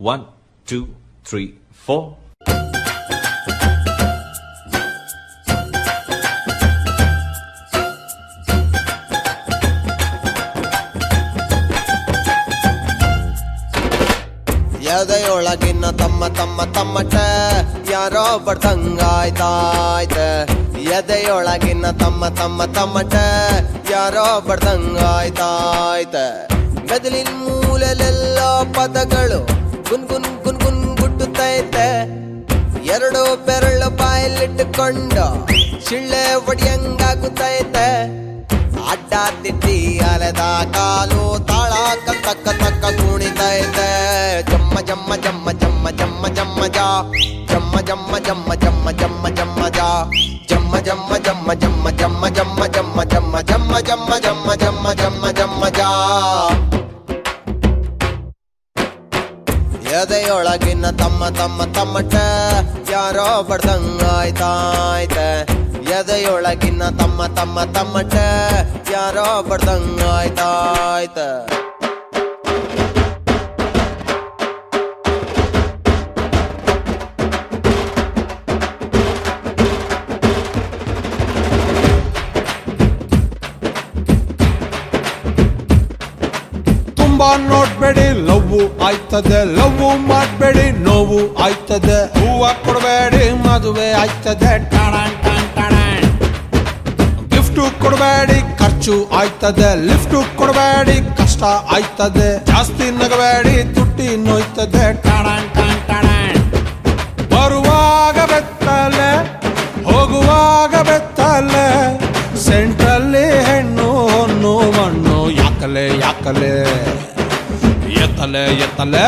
1, 2, 3, 4. ಎದೆಯೊಳಗಿನ ತಮ್ಮಟ ಯಾರೋ ಬಡ್ದಂಗಾಯ್ತಾಯ್ತ ಎದೆಯೊಳಗಿನ ತಮ್ಮಟ ಯಾರೋ ಬಡ್ದಂಗಾಯ್ತಾಯ್ತ ಮೆದುಳಿನ ಮೂಲೆಲೆಲ್ಲ ಪದಗಳು ಗುನ್ ಗುಟ್ಟುತ್ತೈತೆ ಎರಡು ಬೆರಳು ಬಾಯಲ್ಲಿಟ್ಟುಕೊಂಡು ಶಿಳ್ಳೆ ಒಡಿಯಂಗಾಗುತ್ತೈತೆ ಅಡ್ಡ ತಿಟ್ಟಿ ಅಲೆದ ಕಾಲು ತಾಳ ತಕ್ಕ ಕುಣಿತೈತೆ ಜಮ್ಮ ಜಮ್ಮ ಜಮ್ಮ ಜಮ್ಮ ಜಮ್ಮ ಜಮ್ಮ ಜಾ ಜಮ್ಮ ಜಮ್ಮ ಜಮ್ಮ ಜಮ್ಮ ಜಮ್ಮ ಜಮ್ಮ ಜಾ ಜಮ್ಮ ಜಮ್ಮ ಜಮ್ಮ ಜಮ್ಮ ಜಮ್ಮ ಜಮ್ಮ ಜಮ್ಮ ಜಮ್ಮ ಜಮ್ಮ ಜಮ್ಮ ಜಮ್ಮ ಜಮ್ಮ ಜಮ್ಮ ಜಮ್ಮ ಜಾ ಎದೆಯೊಳಗಿನ ತಮ್ಮಟ ಯಾರೋ ಬಡ್ದಂಗಾಯ್ತಾಯ್ತ ಎದೆಯೊಳಗಿನ ತಮ್ಮಟ ಯಾರೋ ಬಡ್ದಂಗಾಯ್ತಾಯ್ತ ತುಂಬಾ ನೋಡ್ಬೇಡಿ ಲವ್ ಆಯ್ತದೆ ಲವ್ ಮಾಡ್ಬೇಡಿ ನೋವು ಆಯ್ತದೆ ಹೂವ ಕೊಡಬೇಡಿ ಮದುವೆ ಆಯ್ತದೆ ಗಿಫ್ಟ್ ಕೊಡಬೇಡಿ ಖರ್ಚು ಆಯ್ತದೆ ಲಿಫ್ಟ್ ಕೊಡಬೇಡಿ ಕಷ್ಟ ಆಯ್ತದೆ ಜಾಸ್ತಿ ನಗಬೇಡಿ ತುಟ್ಟಿ ನೋಯ್ತದೆ ಬರುವಾಗ ಬೆತ್ತಲೆ ಹೋಗುವಾಗ ಬೆತ್ತಲೆ ಸೆಂಟ್ರಲ್ಲಿ ಹೆಣ್ಣು ಹೊನ್ನು ಮಣ್ಣು ಯಾಕಲೆ ಎತ್ತಲೆ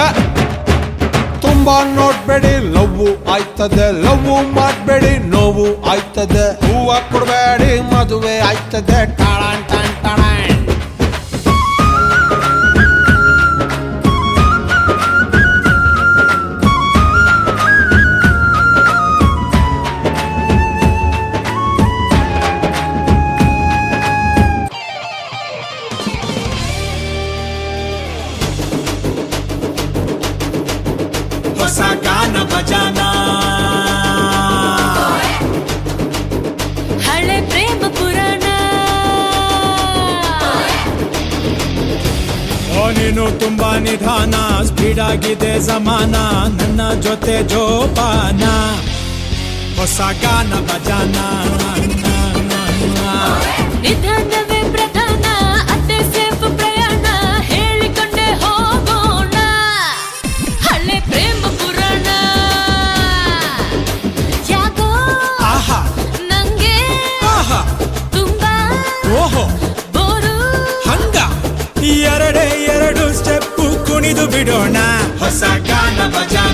ತುಂಬಾ ನೋಡ್ಬೇಡಿ ಲವ್ ಆಯ್ತದೆ ಲವ್ ಮಾಡ್ಬೇಡಿ ನೋವು ಆಯ್ತದೆ ಹೂವ ಕೊಡಬೇಡಿ ಮದುವೆ ಆಯ್ತದೆ ಹೊಸ ಗಾನ ಭಜನ ಹಳೆ ಪ್ರೇಮ ಪುರಾಣ ನೀನು ತುಂಬಾ ನಿಧಾನ ಸ್ಪೀಡ್ ಆಗಿದೆ ಜಮಾನ ನನ್ನ ಜೊತೆ ಜೋಪಾನ ಹೊಸ ಗಾನ ಭಜನ ನಿಧಾನವೇ ಪ್ರಧಾನ ಅತ್ತೆ ಸೇಫ್ ಪ್ರಯಾಣ ಹೇಳಿಕೊಂಡೆ ಹೋಗೋಣ ಹಳೆ ಪ್ರೇಮ ಪುರಾಣ ಯಾಕೋ ಆಹಾ ನಂಗೆ ಆಹಾ ತುಂಬಾ ಓಹೋ ಬೋರು ಹಂಗ ಎರಡು ಸ್ಟೆಪ್ಪು ಕುಣಿದು ಬಿಡೋಣ ಹೊಸ ಗಾನ ಭಜನ